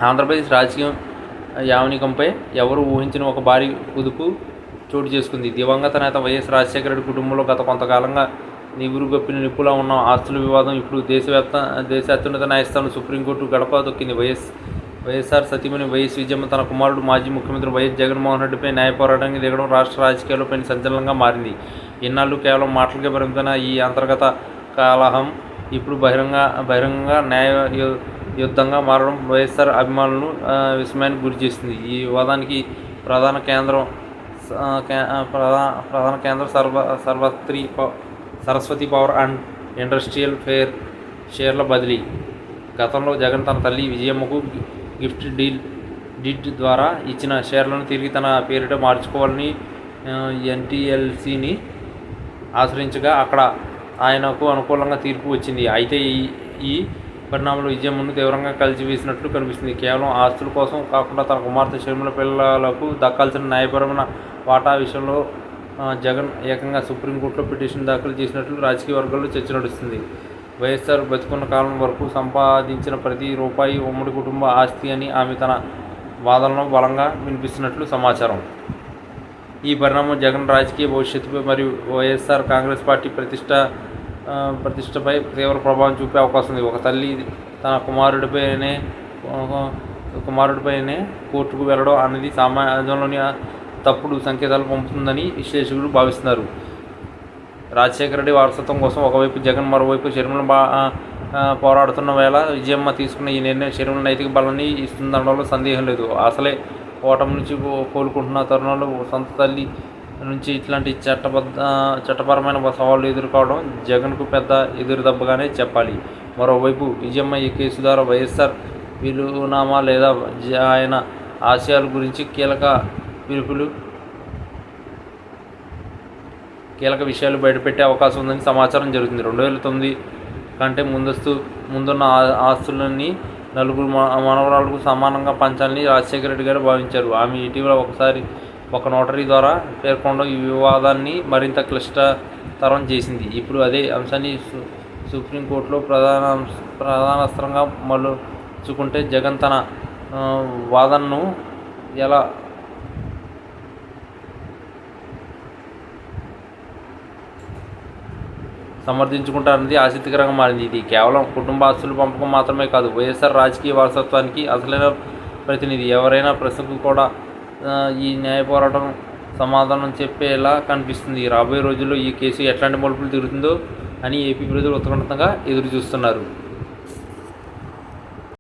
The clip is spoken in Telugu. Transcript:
ఆంధ్రప్రదేశ్ రాజకీయం యావనికంపై ఎవరు ఊహించిన ఒక భారీ కుదుపు చోటు చేసుకుంది. దివంగత నేత వైఎస్ రాజశేఖర రెడ్డి కుటుంబంలో గత కొంతకాలంగా నివురుగప్పిన నిప్పులా ఉన్న ఆస్తుల వివాదం ఇప్పుడు దేశ అత్యున్నత న్యాయస్థానం సుప్రీంకోర్టు గడప తొక్కింది. వైఎస్ఆర్ సతీమణి వైఎస్ విజయమ్మ తన కుమారుడు మాజీ ముఖ్యమంత్రి వైఎస్ జగన్మోహన్ రెడ్డిపై న్యాయ పోరాటానికి దిగడం రాష్ట్ర రాజకీయాలపై సంచలనంగా మారింది. ఇన్నాళ్ళు కేవలం మాటలకే పరిమితమైన ఈ అంతర్గత కలహం ఇప్పుడు బహిరంగ న్యాయ యుద్ధంగా మారడం వైఎస్ఆర్ అభిమానులను విస్మయానికి గురి చేసింది. ఈ వివాదానికి ప్రధాన కేంద్రం సరస్వతి పవర్ అండ్ ఇండస్ట్రియల్ షేర్ల బదిలీ. గతంలో జగన్ తన తల్లి విజయమ్మకు గిఫ్ట్ డీడ్ ద్వారా ఇచ్చిన షేర్లను తిరిగి తన పేరిట మార్చుకోవాలని ఎన్టీఎల్సీని ఆశ్రయించగా అక్కడ ఆయనకు అనుకూలంగా తీర్పు వచ్చింది. అయితే ఈ పరిణామాలు విజయమ్మను తీవ్రంగా కలిసివేసినట్లు కనిపిస్తుంది. కేవలం ఆస్తుల కోసం కాకుండా తన కుమార్తె షర్మిల పిల్లలకు దక్కాల్సిన న్యాయపరమైన వాటా విషయంలో జగన్ ఏకంగా సుప్రీంకోర్టులో పిటిషన్ దాఖలు చేసినట్లు రాజకీయ వర్గాల్లో చర్చ నడుస్తుంది. వైఎస్ఆర్ బతికున్న కాలం వరకు సంపాదించిన ప్రతి రూపాయి ఉమ్మడి కుటుంబ ఆస్తి అని ఆమె తన వాదనలో బలంగా వినిపిస్తున్నట్లు సమాచారం. ఈ పరిణామం జగన్ రాజకీయ భవిష్యత్తుపై మరియు వైఎస్ఆర్ కాంగ్రెస్ పార్టీ ప్రతిష్టపై తీవ్ర ప్రభావం చూపే అవకాశం ఉంది. ఒక తల్లి తన కుమారుడిపైనే కోర్టుకు వెళ్ళడం అనేది సమాజంలోని తప్పుడు సంకేతాలు పంపుతుందని విశ్లేషకులు భావిస్తున్నారు. రాజశేఖర రెడ్డి వారసత్వం కోసం ఒకవైపు జగన్, మరోవైపు షర్మిల పోరాడుతున్న వేళ విజయమ్మ తీసుకున్న ఈ నిర్ణయం షర్మిల నైతిక బలాన్ని ఇస్తుందనడంలో సందేహం లేదు. అసలే ఓటమి నుంచి కోలుకుంటున్న తరుణంలో సొంత తల్లి నుంచి ఇట్లాంటి చట్టపరమైన సవాళ్లు ఎదుర్కోవడం జగన్కు పెద్ద ఎదురుదెబ్బగానే చెప్పాలి. మరోవైపు విజయమ్మ ఈ కేసు ద్వారా వైఎస్ఆర్ వీలునామా లేదా ఆయన ఆశయాల గురించి కీలక విషయాలు బయటపెట్టే అవకాశం ఉందని సమాచారం జరుగుతుంది. 2009 కంటే ముందున్న ఆస్తులన్నీ నలుగురు మనవరాలకు సమానంగా పంచాలని రాజశేఖర రెడ్డి గారు భావించారు. ఆమె ఇటీవల ఒక నోటరీ ద్వారా పేర్కొనడం ఈ వివాదాన్ని మరింత క్లిష్టతరం చేసింది. ఇప్పుడు అదే అంశాన్ని సుప్రీంకోర్టులో ప్రధానాస్త్రంగా మలుచుకుంటే జగన్ తన వాదనను ఎలా సమర్థించుకుంటారన్నది ఆసక్తికరంగా మారింది. ఇది కేవలం కుటుంబ ఆస్తుల పంపకం మాత్రమే కాదు, వైఎస్ఆర్ రాజకీయ వారసత్వానికి అసలైన ప్రతినిధి. ఎవరైనా ప్రశ్నకు కూడా ఈ న్యాయ పోరాటం సమాధానం చెప్పేలా కనిపిస్తుంది. రాబోయే రోజుల్లో ఈ కేసు ఎట్లాంటి మలుపులు తిరుగుతుందో అని ఏపీ ప్రజలు ఉత్కంఠగా ఎదురు చూస్తున్నారు.